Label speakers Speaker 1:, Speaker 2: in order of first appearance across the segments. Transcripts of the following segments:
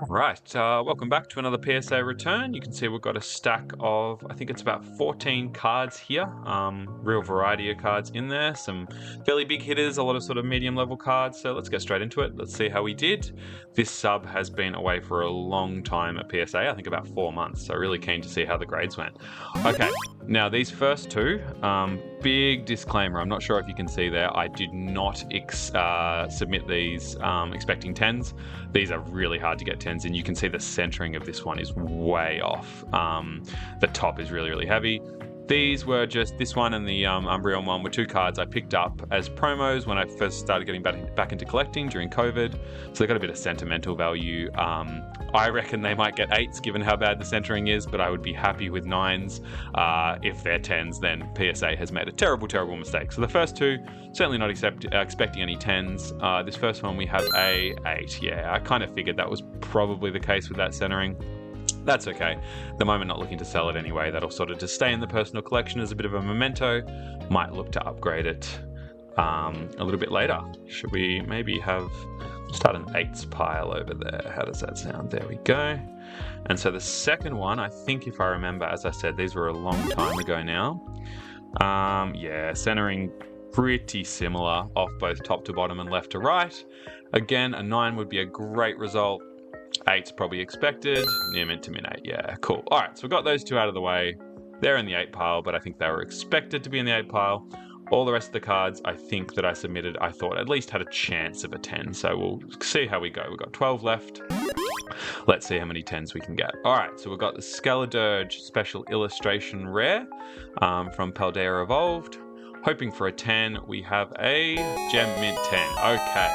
Speaker 1: Right, welcome back to another PSA return. You can see we've got a stack of, I think it's about 14 cards here. Real variety of cards in there, some fairly big hitters, a lot of sort of medium level cards. So let's get straight into it. Let's see how we did. This sub has been away for a long time at PSA, I think about 4 months. So really keen to see how the grades went. Okay, now these first two, big disclaimer, I'm not sure if you can see there, I did not submit these expecting 10s. These are really hard to get 10s in. You can see the centering of this one is way off. The top is really, really heavy. These were just, this one and the Umbreon one were two cards I picked up as promos when I first started getting back into collecting during COVID. So they got a bit of sentimental value. I reckon they might get 8s given how bad the centering is, but I would be happy with 9s. If they're 10s, then PSA has made a terrible, terrible mistake. So the first two, certainly not expecting any 10s. This first one we have a 8. Yeah, I kind of figured that was probably the case with that centering. That's okay. At the moment, not looking to sell it anyway. That'll sort of just stay in the personal collection as a bit of a memento. Might look to upgrade it a little bit later. Should we maybe start an 8s pile over there? How does that sound? There we go. And so the second one, I think if I remember, as I said, these were a long time ago now. Yeah, centering pretty similar off both top to bottom and left to right. Again, a 9 would be a great result. 8's probably expected. Near mint to min 8. Yeah, cool. All right, so we've got those two out of the way. They're in the 8 pile, but I think they were expected to be in the 8 pile. All the rest of the cards I think that I submitted, I thought at least had a chance of a 10. So we'll see how we go. We've got 12 left. Let's see how many 10s we can get. All right, so we've got the Skeledirge Special Illustration Rare from Paldea Evolved. Hoping for a 10. We have a Gem Mint 10. Okay.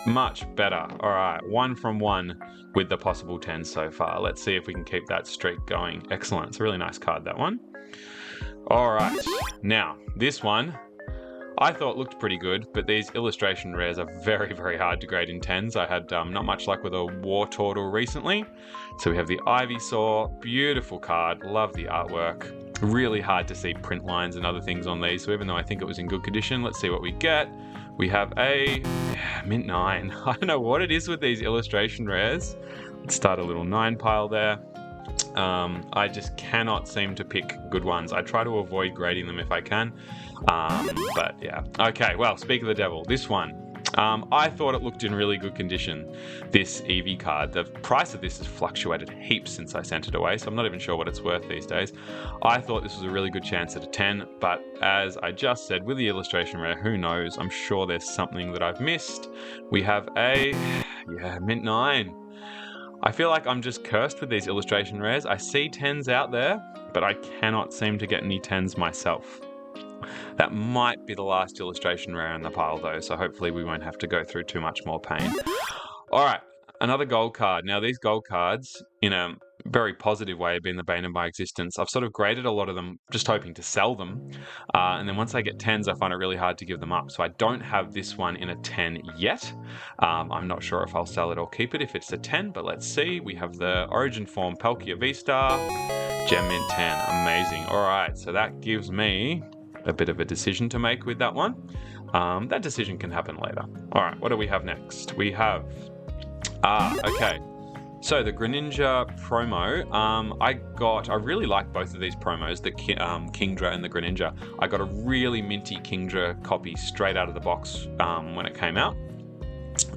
Speaker 1: Much better. All right, 1 from 1 with the possible 10 so far. Let's see if we can keep that streak going. Excellent. It's a really nice card, that one. All right, now this one I thought looked pretty good, but these illustration rares are very, very hard to grade in 10s. I had not much luck with a War Turtle recently. So we have the Ivysaur, beautiful card, love the artwork. Really hard to see print lines and other things on these, so even though I think it was in good condition, let's see what we get. We have a mint 9. I don't know what it is with these illustration rares. Let's start a little 9 pile there. I just cannot seem to pick good ones. I try to avoid grading them if I can. But yeah. Okay, well, speak of the devil. This one. I thought it looked in really good condition, this Eevee card. The price of this has fluctuated heaps since I sent it away, so I'm not even sure what it's worth these days. I thought this was a really good chance at a 10, but as I just said, with the illustration rare, who knows? I'm sure there's something that I've missed. We have a, mint 9. I feel like I'm just cursed with these illustration rares. I see 10s out there, but I cannot seem to get any 10s myself. That might be the last illustration rare in the pile though, so hopefully we won't have to go through too much more pain. All right, another gold card. Now these gold cards, in a very positive way, have been the bane of my existence. I've sort of graded a lot of them just hoping to sell them. And then once I get 10s, I find it really hard to give them up. So I don't have this one in a 10 yet. I'm not sure if I'll sell it or keep it if it's a 10, but let's see. We have the Origin Form Palkia V-Star, Gem Mint 10. Amazing. All right, so that gives me a bit of a decision to make with that one. That decision can happen later. All right, what do we have next? We have, okay. So the Greninja promo, I really like both of these promos, the Kingdra and the Greninja. I got a really minty Kingdra copy straight out of the box when it came out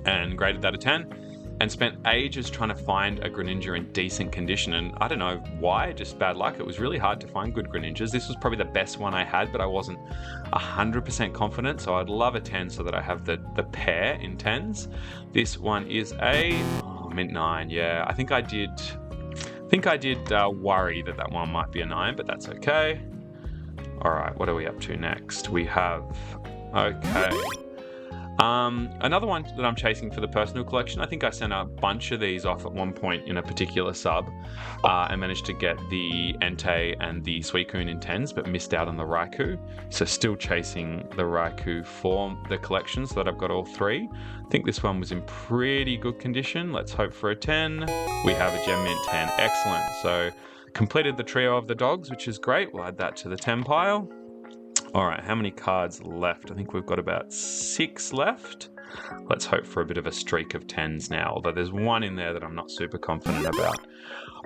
Speaker 1: and graded that a 10. And spent ages trying to find a Greninja in decent condition, and I don't know why, just bad luck. It was really hard to find good Greninjas. This was probably the best one I had, but I wasn't 100% confident, so I'd love a 10 so that I have the pair in 10s. This one is a mint 9. Yeah, I think I did worry that one might be a 9, but that's okay. All right, what are we up to next? We have, okay. Another one that I'm chasing for the personal collection. I think I sent a bunch of these off at one point in a particular sub and managed to get the Entei and the Suicune in 10s, but missed out on the Raikou. So still chasing the Raikou for the collection so that I've got all 3. I think this one was in pretty good condition. Let's hope for a 10. We have a Gem Mint 10. Excellent. So completed the trio of the dogs, which is great. We'll add that to the 10 pile. All right, how many cards left? I think we've got about 6 left. Let's hope for a bit of a streak of 10s now, although there's one in there that I'm not super confident about.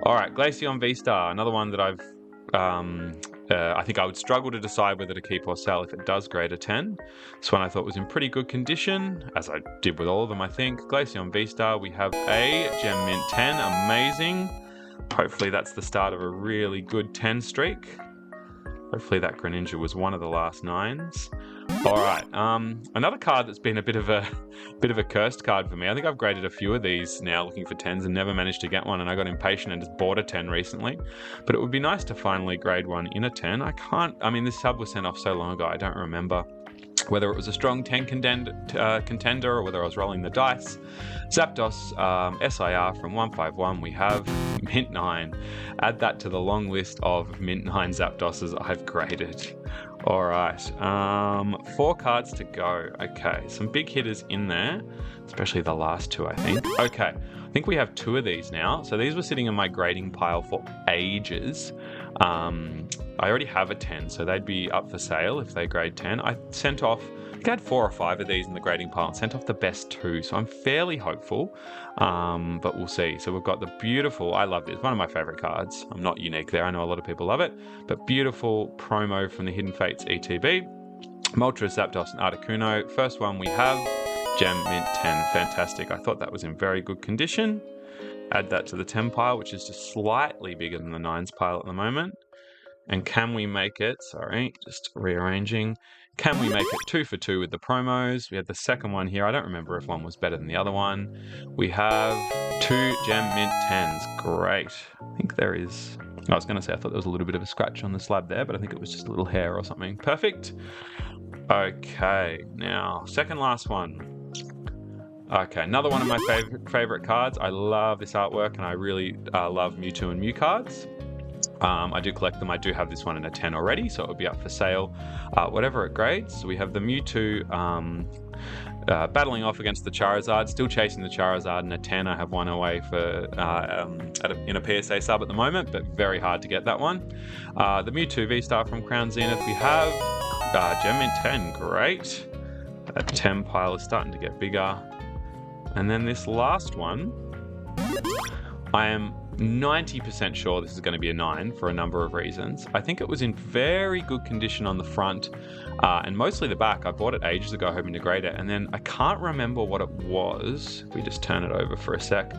Speaker 1: All right, Glaceon V-Star, another one that I think I would struggle to decide whether to keep or sell if it does grade a 10. This one I thought was in pretty good condition, as I did with all of them, I think. Glaceon V-Star, we have a Gem Mint 10, amazing. Hopefully that's the start of a really good 10 streak. Hopefully that Greninja was one of the last 9s. All right, another card that's been a bit of a cursed card for me. I think I've graded a few of these now looking for 10s and never managed to get one, and I got impatient and just bought a 10 recently. But it would be nice to finally grade one in a 10. I mean, this sub was sent off so long ago, I don't remember whether it was a strong 10 contender or whether I was rolling the dice. Zapdos SIR from 151, we have Mint 9. Add that to the long list of Mint 9 Zapdoses I've graded. All right, 4 cards to go. Okay, some big hitters in there, especially the last 2, I think. Okay, I think we have 2 of these now. So these were sitting in my grading pile for ages. I already have a 10, so they'd be up for sale if they grade 10. I sent off, I think I had 4 or 5 of these in the grading pile and sent off the best 2, so I'm fairly hopeful, but we'll see. So we've got the beautiful, I love this, one of my favorite cards. I'm not unique there, I know a lot of people love it, but beautiful promo from the Hidden Fates ETB. Moltres, Zapdos, and Articuno. First one we have, Gem Mint 10, fantastic. I thought that was in very good condition. Add that to the 10 pile, which is just slightly bigger than the 9s pile at the moment. And can we make it, sorry, just rearranging. Can we make it 2 for 2 with the promos? We had the second one here. I don't remember if one was better than the other one. We have 2 Gem Mint 10s. Great. I think there is, I was going to say I thought there was a little bit of a scratch on the slab there, but I think it was just a little hair or something. Perfect. Okay, now second last one. Okay, another one of my favorite cards. I love this artwork, and I really love Mewtwo and Mew cards. I do collect them. I do have this one in a 10 already, so it will be up for sale, whatever it grades. So we have the Mewtwo battling off against the Charizard, still chasing the Charizard in a 10. I have one away for in a PSA sub at the moment, but very hard to get that one. The Mewtwo V-Star from Crown Zenith, we have Gem Mint 10, great. That 10 pile is starting to get bigger. And then this last one, I am 90% sure this is going to be a 9 for a number of reasons. I think it was in very good condition on the front and mostly the back. I bought it ages ago hoping to grade it, and then I can't remember what it was. If we just turn it over for a sec,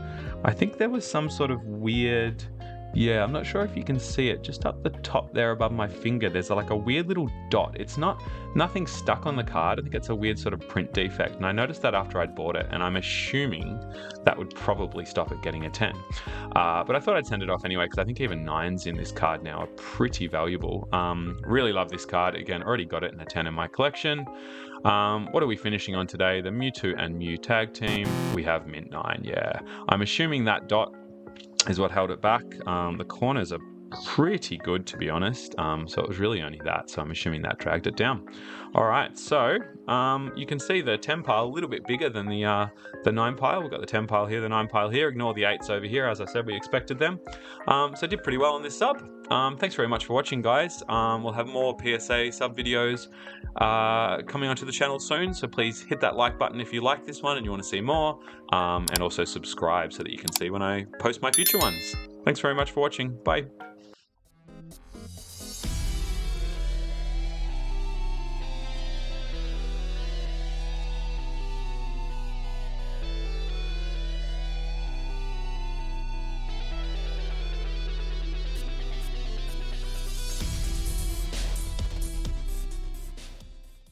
Speaker 1: I think there was some sort of weird, yeah, I'm not sure if you can see it, just up the top there above my finger, there's like a weird little dot. It's nothing stuck on the card. I think it's a weird sort of print defect, and I noticed that after I'd bought it, and I'm assuming that would probably stop it getting a 10. But I thought I'd send it off anyway, because I think even 9s in this card now are pretty valuable. Really love this card. Again, already got it in a 10 in my collection. What are we finishing on today? The Mewtwo and Mew tag team. We have Mint 9, yeah. I'm assuming that dot is what held it back. The corners are pretty good, to be honest, so it was really only that, so I'm assuming that dragged it down. All right, so you can see the 10 pile a little bit bigger than the 9 pile. We've got the 10 pile here, the 9 pile here. Ignore the 8s over here, as I said, we expected them. So I did pretty well on this sub. Thanks very much for watching, guys. We'll have more PSA sub videos coming onto the channel soon, so please hit that like button if you like this one and you want to see more, and also subscribe so that you can see when I post my future ones. Thanks very much for watching. Bye.